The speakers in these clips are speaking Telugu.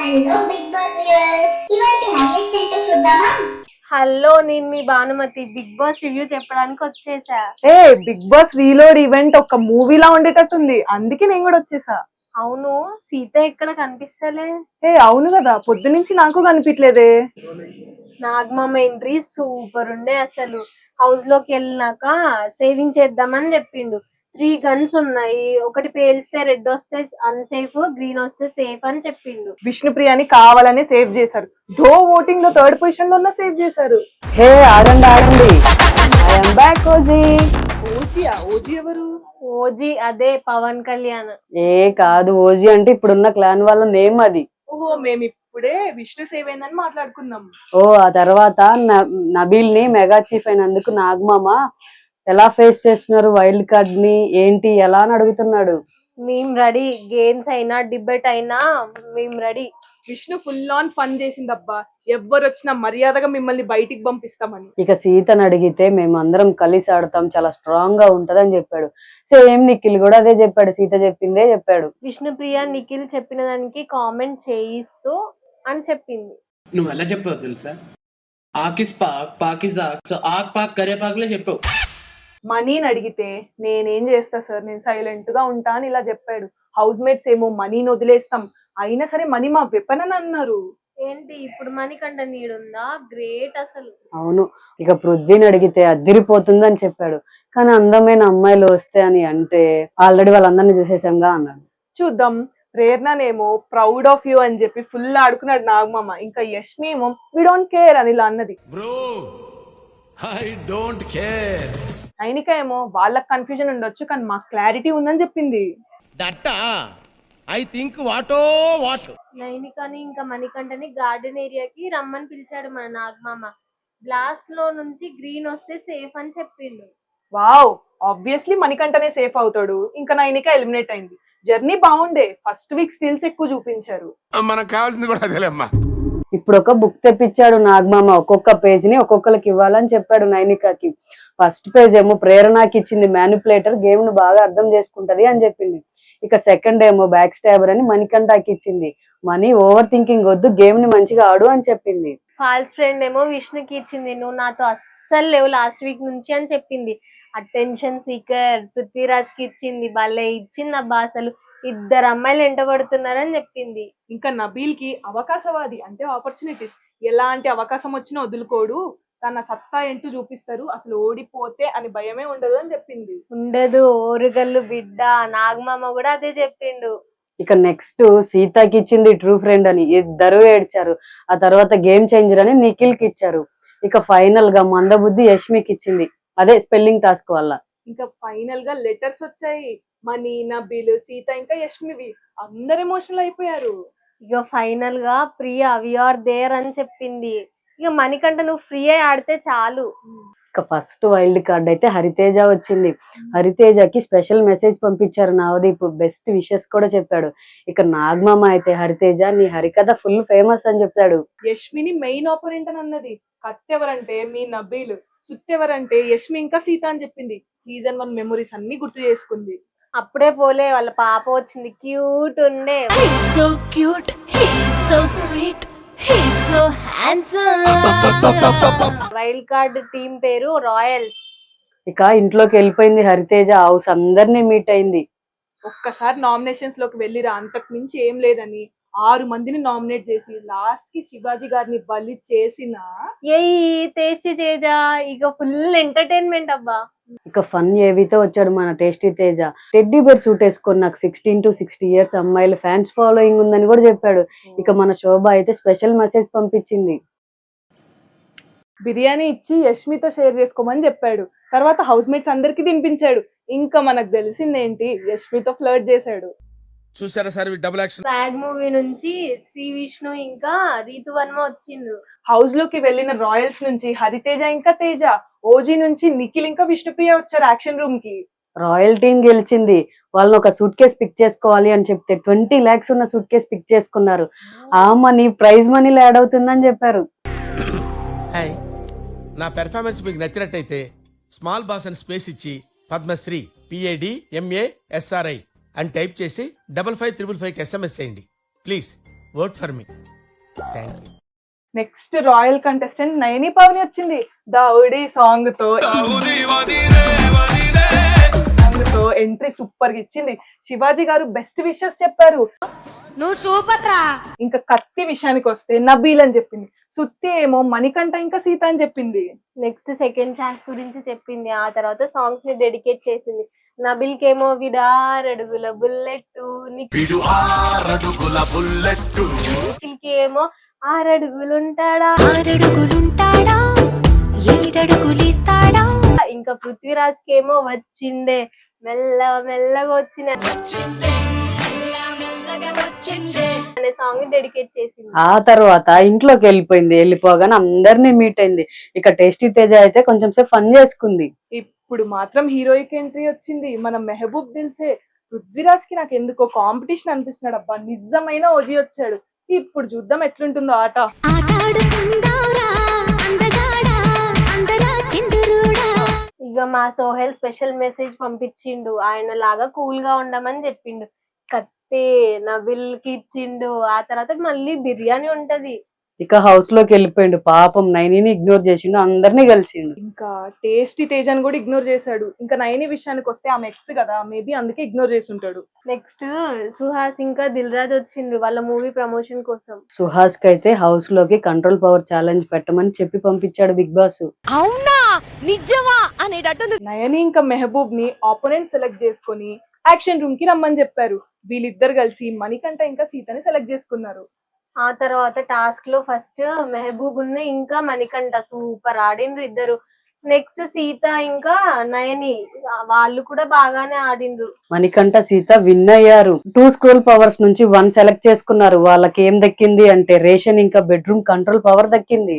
హలో బిగ్ బాస్ వ్యూయర్స్, ఇవాల్టి హైలైట్స్ ఏంటో చూద్దామా? హలో, నేను మీ భానుమతి బిగ్ బాస్ రివ్యూ చెప్పడానికి వచ్చేసా. బిగ్ బాస్ రీలోడ్ ఈవెంట్ ఒక మూవీలా ఉండేటట్టుంది, అందుకే నేను కూడా వచ్చేసా. అవును, సీత ఎక్కడ కనిపిస్తలే. అవును కదా, పొద్దు నుంచి నాకు కనిపించలేదే. నాగమామ ఎంట్రీ సూపర్ ఉండే. అసలు హౌస్ లోకి వెళ్ళినాక సేవింగ్ చేద్దామని చెప్పిండు. 3 గన్స్ ఉన్నాయి, ఒకటి పేలిస్తే రెడ్ వస్తే అన్సేఫ్, గ్రీన్ వస్తే సేఫ్ అని చెప్పిండు. విష్ణుప్రియని కావాలని సేవ్ చేశారు. దో ఓటింగ్ లో 3rd పొజిషన్ లో సేవ్ చేశారు. ఆగండి ఆగండి, ఐఎమ్ బ్యాక్ ఓజీ. ఓజీ ఎవరు? ఓజీ అదే పవన్ కళ్యాణ్. కాదు, ఓజీ అంటే ఇప్పుడున్న క్లాన్ వాళ్ళ నేమ్ అది. ఓహో, మేము ఇప్పుడే విష్ణు సేవ్ అయిందని మాట్లాడుకున్నాం. ఆ తర్వాత నబీల్ ని మెగా చీఫ్ అయినందుకు నాగమామ ఎలా ఫేస్ చేస్తున్నారు వైల్డ్ కార్డ్ ని, ఏంటి ఎలా అని అడుగుతున్నాడు. మేము రెడీ, గేమ్స్ అయినా డిబేట్ అయినా మేము ready. Vishnu full on fun చేసిందబ్బా, ఎవ్వరు వచ్చినా మర్యాదగా మిమ్మల్ని బయటికి పంపిస్తామని. ఇక సీతను అడిగితే మేము అందరం కలిసి ఆడతాం, చాలా స్ట్రాంగ్ గా ఉంటదని చెప్పాడు. సేమ్ నిఖిల్ కూడా అదే చెప్పాడు, సీత చెప్పిందే చెప్పాడు. విష్ణుప్రియ నిఖిల్ చెప్పిన దానికి కామెంట్ చేయిస్తూ అని చెప్పింది. నువ్వు ఎలా చెప్పావు తెలుసా? ఆకిస్ పాక్ పాకిస్ ఆక్, సో ఆక్ పాక్ కరేపాకులే చెప్పావు. మనీని అడిగితే నేనేం చేస్తా సార్, నేను సైలెంట్ గా ఉంటా అని ఇలా చెప్పాడు. హౌస్ మేట్స్ ఏమో మనీని వదిలేస్తాం, అయినా సరే మనీ మా వెపన్ అని అన్నారు. ఏంటి ఇప్పుడు మణికంఠ నీడుందా? గ్రేట్ అసలు. అవును, ఇక పృథ్వీని అడిగితే అద్దిరిపోతుందని చెప్పాడు. కానీ అందమైన అమ్మాయిలు వస్తే అని అంటే ఆల్రెడీ వాళ్ళందరినీ చూసేసాంగా అన్నాడు. చూద్దాం. ప్రేరణనేమో ప్రౌడ్ ఆఫ్ యూ అని చెప్పి ఫుల్ ఆడుకున్నాడు నాగమామ. ఇంకా యష్మి ఏమో వి డోంట్ కేర్ అని ఇలా అన్నది. నైనిక ఏమో వాళ్ళకి కన్ఫ్యూజన్ ఉండొచ్చు కానీ మాకు క్లారిటీ ఉందని చెప్పింది. నైనికని ఇంకా మణికంఠని గార్డెన్ ఏరియాకి రమ్మని పిలిచాడు మన నాగమామ. గ్లాస్ లో నుంచి గ్రీన్ వస్తే సేఫ్ అని చెప్పిండు. వావ్, ఆబ్వియస్లీ మణికంఠనే సేఫ్ అవుతాడు. ఇంకా నైనిక ఎలిమినేట్ అయింది. జర్నీ బాగుండే, ఫస్ట్ వీక్ స్టిల్స్ ఎక్కువ చూపించారు. మనకు కావాల్సింది కూడా అదేలేమ్మా. ఇప్పుడు ఒక బుక్ తెప్పించాడు నాగమామ, ఒక్కొక్క పేజ్ ని ఒక్కొక్కరికి ఇవ్వాలని చెప్పాడు నైనికకి. ఫస్ట్ పేజ్ ఏమో ప్రేరణకి ఇచ్చింది, మ్యానిపులేటర్, గేమ్ ను బాగా అర్థం చేసుకుంటది అని చెప్పింది. ఇక సెకండ్ ఏమో బ్యాక్ స్టాబర్ అని మణికంఠకి ఇచ్చింది, మనీ ఓవర్ థింకింగ్ వద్దు, గేమ్ ని మంచిగా ఆడు అని చెప్పింది. ఫాల్స్ ఫ్రెండ్ ఏమో విష్ణుకి ఇచ్చింది, నువ్వు నాతో అస్సలు లేవు లాస్ట్ వీక్ నుంచి అని చెప్పింది. అటెన్షన్ సీకర్ పృథ్వీరాజ్ కి ఇచ్చింది, భలే ఇచ్చింది అబ్బా, అసలు 2 అమ్మాయిలు ఎంటబడుతున్నారని చెప్పింది. ఇంకా నబీల్ కి అవకాశవాది అంటే ఆపర్చునిటీస్, ఎలాంటి అవకాశం వచ్చినా వదులుకోడు, తన సత్తా ఏంటో చూపిస్తారు, అసలు ఓడిపోతే అని భయమే ఉండదు అని చెప్పింది. ఉండదు, ఓరుగల్లు బిడ్డ. నాగమామ కూడా అదే చెప్పిండు. ఇక నెక్స్ట్ సీతకి ఇచ్చింది ట్రూ ఫ్రెండ్ అని, ఇద్దరు ఏడ్చారు. ఆ తర్వాత గేమ్ చేంజర్ అని నిఖిల్ కి ఇచ్చారు. ఇక ఫైనల్ గా మందబుద్ధి యష్మికి ఇచ్చింది, అదే స్పెల్లింగ్ టాస్క్ వల్ల. ఇంకా ఫైనల్ గా లెటర్స్ వచ్చాయి, మనీ, నబీల్, సీత ఇంకా యష్మివి. అందరు ఎమోషనల్ అయిపోయారు. ఇక ఫైనల్ గా ప్రియా వీఆర్ దేర్ అని చెప్పింది. ఇక మణికంఠ నువ్వు ఫ్రీ అయి ఆడితే చాలు. ఇక ఫస్ట్ వైల్డ్ కార్డ్ అయితే హరితేజ వచ్చింది. హరితేజకి స్పెషల్ మెసేజ్ పంపించారు నవదీప్, బెస్ట్ విషెస్ కూడా చెప్పాడు. ఇక నాగమామ అయితే హరితేజ నీ హరికథ ఫుల్ ఫేమస్ అని చెప్పాడు. యష్మిని మెయిన్ ఆపోనెంట్ అని అన్నది. కట్ ఎవరంటే మీ నబీల్, సుత్ ఎవరంటే యష్మి ఇంకా సీత అని చెప్పింది. సీజన్ 1 మెమరీస్ అన్ని గుర్తు చేసుకుంది. అప్పుడే పోలే, వాళ్ళ పాప వచ్చింది, క్యూట్ ఉండే. వైల్డ్ కార్డ్ టీం పేరు రాయల్స్. ఇక ఇంట్లోకి వెళ్ళిపోయింది హరితేజ, హౌస్ అందరినీ మీట్ అయింది. ఒక్కసారి నామినేషన్స్ లోకి వెళ్ళిరా, అంతకు మించి ఏం లేదని 6 మందిని నామినేట్ చేసి లాస్ట్ కి శివాజీ గారిని బలి చేసిన టేస్టీ తేజ ఇక ఫుల్ ఎంటర్టైన్మెంట్ అబ్బా. ఇక ఫన్ ఏవితో వచ్చాడు మన tasty Teja. Teddy bear suit వేసుకొని నాకు 16 to 60 years అమ్మాయిలు ఫ్యాన్స్ ఫాలోయింగ్ ఉందని కూడా చెప్పాడు. ఇక మన శోభ అయితే స్పెషల్ మెసేజ్ పంపించింది, బిర్యానీ ఇచ్చి యష్మితో షేర్ చేసుకోమని చెప్పాడు. తర్వాత హౌస్ మేట్స్ అందరికి తినిపించాడు. ఇంకా మనకు తెలిసిందేంటి, యష్మితో ఫ్లర్ట్ చేశాడు. చూసారా sir double action. Fag movie నుంచి శ్రీ విష్ణు ఇంకా రీతు వర్మ వచ్చిండ్రు. హౌస్ లోకి వెళ్ళిన రాయల్స్ నుంచి హరితేజ ఇంకా తేజ, ఓజీ నుంచి నిఖిల్ ఇంకా విష్ణుప్రియ వచ్చారు యాక్షన్ రూమ్ కి. రాయల్ టీం గెలిచింది. వాళ్ళని ఒక సూట్ కేస్ పిక్ చేసుకోవాలి అని చెప్తే 20 lakhs ఉన్న సూట్ కేస్ పిక్ చేసుకున్నారు. ఆ మనీ ప్రైజ్ మనీలో యాడ్ అవుతుందని చెప్పారు. నా పెర్ఫార్మెన్స్ మీకు నచ్చినట్టయితే స్మాల్ బాస్ అని స్పేస్ ఇచ్చి పద్మశ్రీ PADMASRI అని టైప్ చేసి 5555 SMS చేయండి please. Work for me. Thank you. Next royal contestant Nayani Pavani వచ్చింది. దావుడి సాంగ్ తో ఎంట్రీ సూపర్ గా ఇచ్చింది. శివాజీ గారు బెస్ట్ విషెస్ చెప్పారు. నువ్వు సూపర్ రా. ఇంకా కత్తి విషయానికి వస్తే నబీల్ అని చెప్పింది. సుత్తి ఏమో మణికంఠ ఇంకా సీత అని చెప్పింది. నెక్స్ట్ సెకండ్ ఛాన్స్ గురించి చెప్పింది. ఆ తర్వాత సాంగ్స్ ని డెడికేట్ చేసింది. నబిల్ కేమో విడారడుగుల బుల్లెట్, నిఖిల్ కి ఏమో 6 అడుగులుంటాడా, 6 అడుగులుంటాడా, 7 అడుగులిస్తాడా. ఇంకా పృథ్వీరాజ్ కి ఏమో వచ్చిండే మెల్ల మెల్లగా వచ్చిన అనే సాంగ్ ని డెడికేట్ చేసింది. ఆ తర్వాత ఇంట్లోకి వెళ్ళిపోయింది. వెళ్ళిపోగానే అందరినీ మీట్ అయింది. ఇక టేస్టీ తేజ అయితే కొంచెం సేపు ఫన్ చేసుకుంది. ఇప్పుడు మాత్రం హీరోయిక్ ఎంట్రీ వచ్చింది. మన మెహబూబ్ దిల్సే. పృథ్వీరాజ్ కి నాకు ఎందుకో కాంపిటీషన్ అనిపిస్తున్నాడు అబ్బా. నిజమైన ఓజీ వచ్చాడు. ఇప్పుడు చూద్దాం ఎట్లుంటుందో ఆట. ఇక మా సోహెల్ స్పెషల్ మెసేజ్ పంపించిండు. ఆయన లాగా కూల్ గా ఉండమని చెప్పిండు. కత్తే నబిల్ కి ఇచ్చిండు. ఆ తర్వాత మళ్ళీ బిర్యానీ ఉంటది. ఇక హౌస్ లోకి వెళ్ళిపోయిండు. పాపం నైనిని ఇగ్నోర్ చేసిండు. అందరినీ కలిసిండు. ఇంకా టేస్టీ తేజాన్ని కూడా ఇగ్నోర్ చేశాడు. ఇంకా నయని విషయానికి వస్తే ఆమె ఎక్స్ కదా, మేబీ అందుకే ఇగ్నోర్ చేసి ఉంటాడు. నెక్స్ట్ సుహాస్ ఇంకా దిల్ రాజు వచ్చిండ్రు వాళ్ళ మూవీ ప్రమోషన్ కోసం. సుహాస్ కి అయితే హౌస్ లోకి కంట్రోల్ పవర్ ఛాలెంజ్ పెట్టమని చెప్పి పంపించాడు బిగ్ బాస్. అవునా నిజమా అనేటట్టు. నయని ఇంకా మెహబూబ్ ని ఆపోనెంట్ సెలెక్ట్ చేసుకొని యాక్షన్ రూమ్ కి రమ్మని చెప్పారు. వీళ్ళిద్దరు కలిసి మణికంఠ ఇంకా సీతని సెలెక్ట్ చేసుకున్నారు. ఆ తర్వాత టాస్క్ లో ఫస్ట్ మెహబూబ్ ఇంకా మణికంఠ సూపర్ ఆడిండ్రు ఇద్దరు. నెక్స్ట్ సీత ఇంకా నయని వాళ్ళు కూడా బాగానే ఆడిండ్రు. మణికంఠ సీత విన్ అయ్యారు. 2 స్క్రోల్ పవర్స్ నుంచి 1 సెలెక్ట్ చేసుకున్నారు. వాళ్ళకి ఏం దక్కింది అంటే రేషన్ ఇంకా బెడ్రూమ్ కంట్రోల్ పవర్ దక్కింది.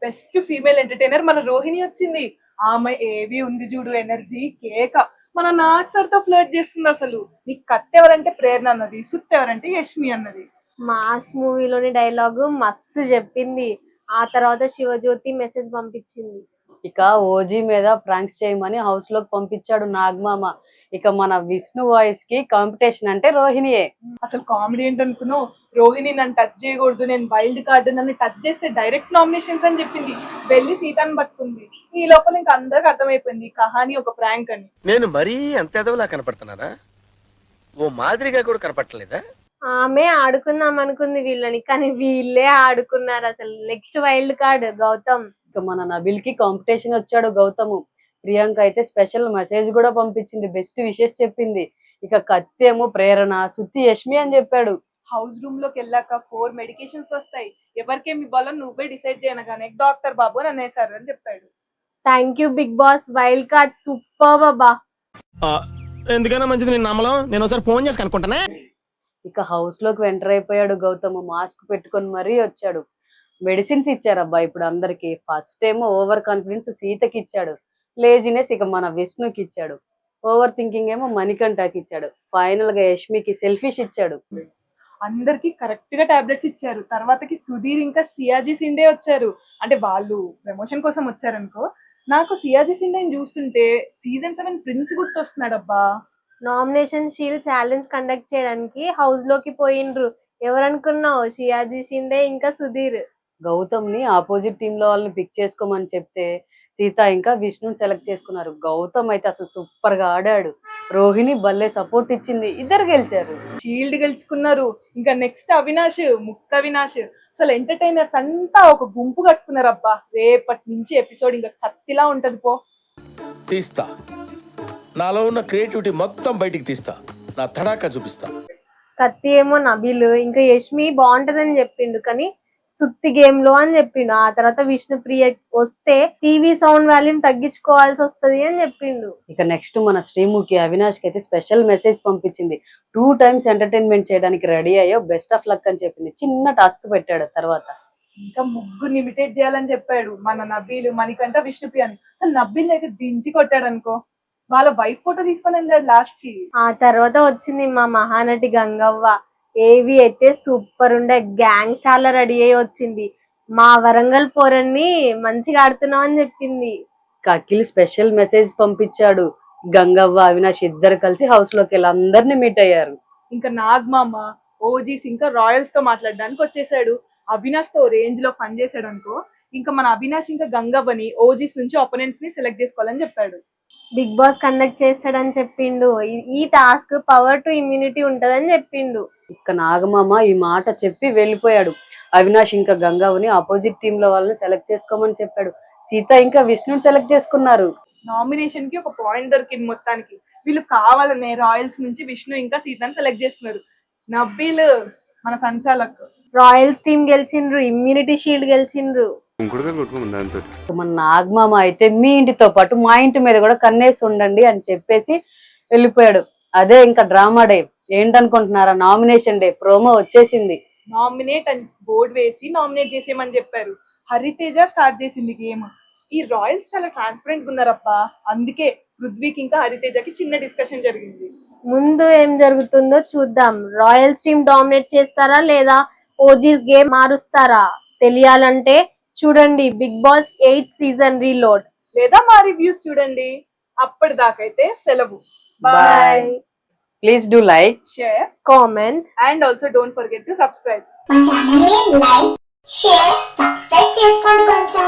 బెస్ట్ ఫీమేల్ ఎంటర్టైనర్ మన రోహిణి వచ్చింది. ఆమె ఏవి ఉంది చూడు ఎనర్జీ కేక. మన నాగ్ సార్ తో ఫ్లర్ట్ చేస్తుంది. అసలు నీకు కత్తి ఎవరంటే ప్రేరణ అన్నది, సుత్ ఎవరంటే యష్మి అన్నది. మాస్ మూవీలోని డైలాగ్ మస్తు చెప్పింది. ఆ తర్వాత శివజ్యోతి మెసేజ్ పంపించింది. ఇక ఓజీ మీద ప్రాంక్స్ చేయమని హౌస్ లోకి పంపించాడు నాగమామ. ఇక మన విష్ణు వాయిస్ కి కాంపిటీషన్ అంటే రోహిణియే. అసలు కామెడీ ఏంటనుకున్నావు? రోహిణి నన్ను టచ్ చేయకూడదు, నేను వైల్డ్ కార్డ్, నన్ను టచ్ చేస్తే డైరెక్ట్ నామినేషన్స్ అని చెప్పింది. వెళ్ళి సీతను పట్టుకుంది. ఈ లోపల ఇంకా అందరికి అర్థమైపోయింది కహాని ఒక ప్రాంక్ అని. నేను మరీ అంత ఎదవలా కనపడుతున్నారా? ఓ మాదిరిగా కూడా కనపడలేదా? ఆమె ఆడుకుందాం అనుకుంది వీళ్ళని, కానీ వీళ్ళే ఆడుకున్నారు. అసలు నెక్స్ట్ వైల్డ్ కార్డ్ గౌతమ్. ఇక మన నబిల్ కి కాంపిటీషన్ వచ్చాడు గౌతమ్. ప్రియాంక అయితే స్పెషల్ మెసేజ్ కూడా పంపించింది. బెస్ట్ విషెస్ చెప్పింది. ఇక కత్తి ఏమో ప్రేరణ, సుత్తి యష్మి అని చెప్పాడు. హౌస్ రూమ్ లోకి వెళ్ళాక 4 మెడికేషన్స్ వస్తాయి. ఎవరికేమి ఇవ్వాలో నువ్వే డిసైడ్ చేయనగానే డాక్టర్ బాబు అని అనేసారు అని చెప్పాడు. Thank you big boss. Wild card super బాబా. ఎందుకైనా మంచిది నేను నమ్మలం. నేను ఒకసారి ఫోన్ చేసి కనుక్కుంటానే. ఇక హౌస్ లోకి ఎంటర్ అయిపోయాడు గౌతమ్. మాస్క్ పెట్టుకొని మరీ వచ్చాడు. మెడిసిన్స్ ఇచ్చారబ్బా ఇప్పుడు అందరికి. ఫస్ట్ ఏమో ఓవర్ కాన్ఫిడెన్స్ సీతకి ఇచ్చాడు. లేజినెస్ ఇక మన విష్ణుకి ఇచ్చాడు. ఓవర్ థింకింగ్ ఏమో మణికంఠకి ఇచ్చాడు. ఫైనల్ గా యష్మికి సెల్ఫిష్ ఇచ్చాడు. అందరికి కరెక్ట్ గా టాబ్లెట్స్ ఇచ్చారు. తర్వాతకి సుధీర్ ఇంకా సియాజీ సిండే వచ్చారు. అంటే వాళ్ళు ప్రమోషన్ కోసం వచ్చారనుకో. నాకు సియాజీ సిండేని చూస్తుంటే సీజన్ 7 ప్రిన్స్ గుర్తొస్తున్నాడు అబ్బా. నామినేషన్ షీల్డ్ ఛాలెంజ్ కండక్ట్ చేయడానికి హౌస్ లోకి పోయిండ్రు. ఎవరనుకున్నావు? షియాజీ షిండే ఇంకా సుధీర్. గౌతమ్ ని ఆపోజిట్ టీమ్ లో వాళ్ళని పిక్ చేసుకోమని చెప్తే సీత ఇంకా విష్ణు సెలెక్ట్ చేసుకున్నారు. గౌతమ్ అయితే అసలు సూపర్ గా ఆడాడు. రోహిణి భలే సపోర్ట్ ఇచ్చింది. ఇద్దరు గెలిచారు. షీల్డ్ గెలుచుకున్నారు. ఇంకా నెక్స్ట్ అవినాష్, ముక్త అవినాష్. అసలు ఎంటర్టైనర్స్ అంతా ఒక గుంపు కట్టుకున్నారు అబ్బా. రేపటి నుంచి ఎపిసోడ్ ఇంకా కత్తిలా ఉంటది పో. తీస్తా, నాలో ఉన్న క్రియేటివిటీ మొత్తం బయటికి తీస్తా, నా తడాకా చూపిస్తా. కత్తి ఏమో నబీల్ ఇంకా యష్మి బాగుంటదని చెప్పిండు, కానీ సుత్తి గేమ్ లో అని చెప్పిండు. ఆ తర్వాత విష్ణుప్రియ వస్తే టీవీ సౌండ్ వాల్యూమ్ తగ్గించుకోవాల్సి వస్తది అని చెప్పిండు. ఇక నెక్స్ట్ మన శ్రీముఖి అవినాష్ కి అయితే స్పెషల్ మెసేజ్ పంపించింది. 2 times ఎంటర్టైన్మెంట్ చేయడానికి రెడీ అయ్యో, బెస్ట్ ఆఫ్ లక్ అని చెప్పింది. చిన్న టాస్క్ పెట్టాడు. తర్వాత ఇంకా ముగ్గురు ఇమిటేట్ చేయాలని చెప్పాడు. మన నబీల్, మణికంఠ, విష్ణుప్రియని. అసలు నబీల్ అయితే దించి కొట్టాడు అనుకో. వాళ్ళ వైఫ్ ఫోటో తీసుకొని వెళ్ళాడు లాస్ట్ కి. ఆ తర్వాత వచ్చింది మా మహానటి గంగవ్వ. ఏవి అయితే సూపర్ ఉండే, గ్యాంగ్ చాలా రెడీ అయ్యి వచ్చింది. మా వరంగల్ పోరన్ని మంచిగా ఆడుతున్నావు అని చెప్పింది. అఖిల్ స్పెషల్ మెసేజ్ పంపించాడు. గంగవ్వ అవినాష్ ఇద్దరు కలిసి హౌస్ లోకి వెళ్ళి అందరిని మీట్ అయ్యారు. ఇంకా నాగమామ ఓజీస్ ఇంకా రాయల్స్ తో మాట్లాడడానికి వచ్చేసాడు. అవినాష్ తో రేంజ్ లో ఫన్ చేశాడు అనుకో. ఇంకా మన అవినాష్ ఇంకా గంగవ్వని ఓజీస్ నుంచి ఒపోనెంట్స్ ని సెలెక్ట్ చేసుకోవాలని చెప్పాడు. బిగ్ బాస్ కండక్ట్ చేస్తాడని చెప్పిండు. ఈ టాస్క్ పవర్ టు ఇమ్యూనిటీ ఉంటదని చెప్పిండు. ఇక నాగమామ ఈ మాట చెప్పి వెళ్ళిపోయాడు. అవినాష్ ఇంకా గంగావని ఆపోజిట్ టీమ్ లో వాళ్ళని సెలెక్ట్ చేసుకోమని చెప్పాడు. సీత ఇంకా విష్ణుని సెలెక్ట్ చేసుకున్నారు. నామినేషన్ కి ఒక పాయింట్ దొరికింది మొత్తానికి. వీళ్ళు కావాలనే రాయల్స్ నుంచి విష్ణు ఇంకా సీతని సెలెక్ట్ చేస్తున్నారు. నబ్బీలు మన సంచాలక్. రాయల్స్ టీమ్ గెలిచిండ్రు, ఇమ్యూనిటీ షీల్డ్ గెలిచిండ్రు. మన నాగమామ అయితే మీ ఇంటితో పాటు మా ఇంటి మీద కూడా కన్నేసి ఉండండి అని చెప్పేసి వెళ్ళిపోయాడు. అదే ఇంకా డ్రామా డే. ఏంటనుకుంటున్నారా, నామినేషన్ డే ప్రోమో వచ్చేసింది. నామినేట్ అని బోర్డు వేసి నామినేట్ చేసేయమని చెప్పారు. హరితేజ స్టార్ట్ చేసింది గేమ్. ఈ రాయల్స్ చాలా ట్రాన్స్పరెంట్ గా ఉన్నారప్ప. అందుకే పృథ్వీకి ఇంకా హరితేజకి చిన్న డిస్కషన్ జరిగింది. ముందు ఏం జరుగుతుందో చూద్దాం. రాయల్స్ టీమ్ డామినేట్ చేస్తారా లేదా ఓజీస్ గేమ్ మారుస్తారా తెలియాలంటే చూడండి big boss 8th season reload లేదా మా రివ్యూస్ చూడండి. అప్పటిదాకైతే సెలవు. Bye. Please do like, share comment and also don't forget to subscribe. మా ఛానల్ ని లైక్, షేర్, సబ్స్క్రైబ్ చేసుకోండి కొంచెం.